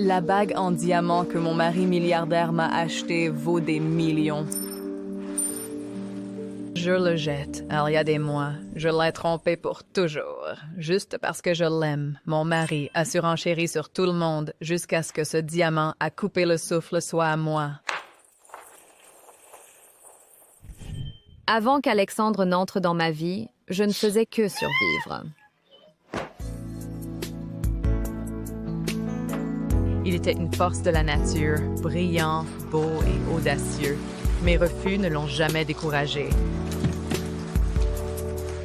La bague en diamant que mon mari milliardaire m'a achetée vaut des millions. Je le jette, il y a des mois. Je l'ai trompé pour toujours. Juste parce que je l'aime. Mon mari a surenchéri sur tout le monde jusqu'à ce que ce diamant à couper le souffle soit à moi. Avant qu'Alexandre n'entre dans ma vie, je ne faisais que survivre. Il était une force de la nature, brillant, beau et audacieux. Mes refus ne l'ont jamais découragé.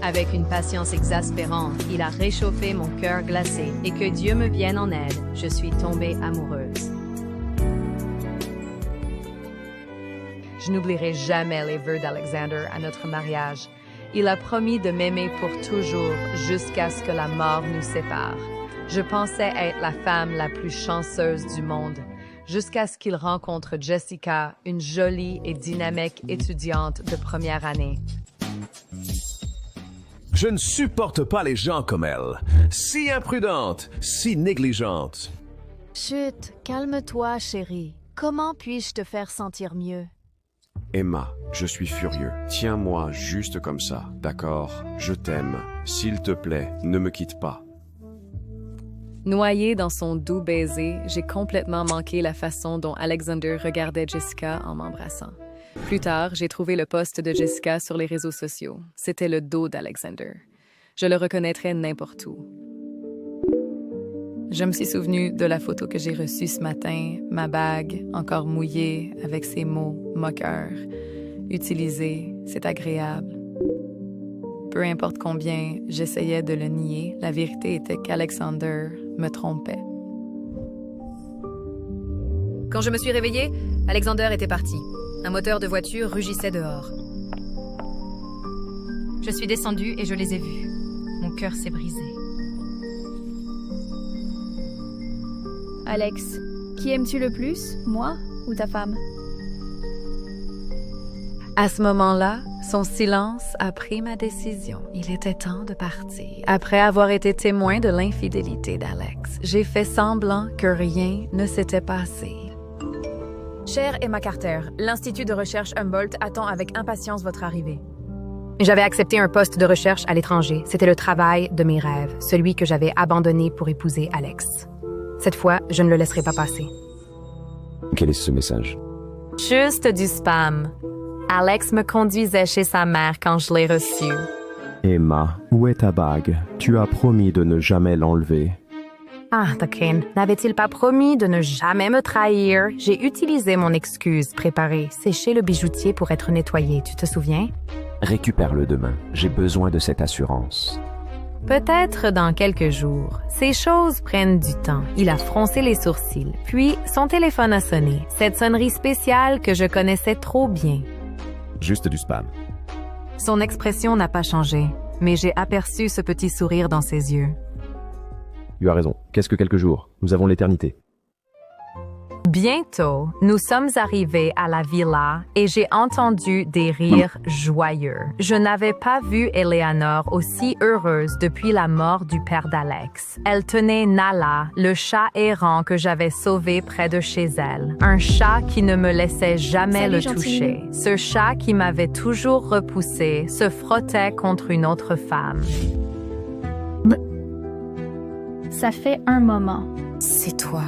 Avec une patience exaspérante, il a réchauffé mon cœur glacé et que Dieu me vienne en aide, je suis tombée amoureuse. Je n'oublierai jamais les vœux d'Alexander à notre mariage. Il a promis de m'aimer pour toujours jusqu'à ce que la mort nous sépare. Je pensais être la femme la plus chanceuse du monde, jusqu'à ce qu'il rencontre Jessica, une jolie et dynamique étudiante de première année. Je ne supporte pas les gens comme elle. Si imprudente, si négligente. Chut, calme-toi, chérie. Comment puis-je te faire sentir mieux? Emma, je suis furieux. Tiens-moi juste comme ça, d'accord? Je t'aime. S'il te plaît, ne me quitte pas. Noyée dans son doux baiser, j'ai complètement manqué la façon dont Alexander regardait Jessica en m'embrassant. Plus tard, j'ai trouvé le post de Jessica sur les réseaux sociaux. C'était le dos d'Alexander. Je le reconnaîtrais n'importe où. Je me suis souvenu de la photo que j'ai reçue ce matin, ma bague encore mouillée avec ces mots moqueurs. Utiliser, c'est agréable. Peu importe combien j'essayais de le nier, la vérité était qu'Alexander me trompait. Quand je me suis réveillée, Alexander était parti. Un moteur de voiture rugissait dehors. Je suis descendue et je les ai vus. Mon cœur s'est brisé. Alex, qui aimes-tu le plus, moi ou ta femme? À ce moment-là, son silence a pris ma décision. Il était temps de partir. Après avoir été témoin de l'infidélité d'Alex, j'ai fait semblant que rien ne s'était passé. Chère Emma Carter, l'Institut de recherche Humboldt attend avec impatience votre arrivée. J'avais accepté un poste de recherche à l'étranger. C'était le travail de mes rêves, celui que j'avais abandonné pour épouser Alex. Cette fois, je ne le laisserai pas passer. Quel est ce message? Juste du spam. Alex me conduisait chez sa mère quand je l'ai reçu. Emma, où est ta bague? Tu as promis de ne jamais l'enlever. Ah, Tuckin, n'avait-il pas promis de ne jamais me trahir? J'ai utilisé mon excuse préparée. C'est chez le bijoutier pour être nettoyé, tu te souviens? Récupère-le demain. J'ai besoin de cette assurance. Peut-être dans quelques jours. Ces choses prennent du temps. Il a froncé les sourcils. Puis, son téléphone a sonné. Cette sonnerie spéciale que je connaissais trop bien. Juste du spam. Son expression n'a pas changé, mais j'ai aperçu ce petit sourire dans ses yeux. Tu as raison. Qu'est-ce que quelques jours? Nous avons l'éternité. Bientôt, nous sommes arrivés à la villa et j'ai entendu des rires joyeux. Je n'avais pas vu Eleanor aussi heureuse depuis la mort du père d'Alex. Elle tenait Nala, le chat errant que j'avais sauvé près de chez elle. Un chat qui ne me laissait jamais le toucher. Ce chat qui m'avait toujours repoussé se frottait contre une autre femme. Ça fait un moment. C'est toi.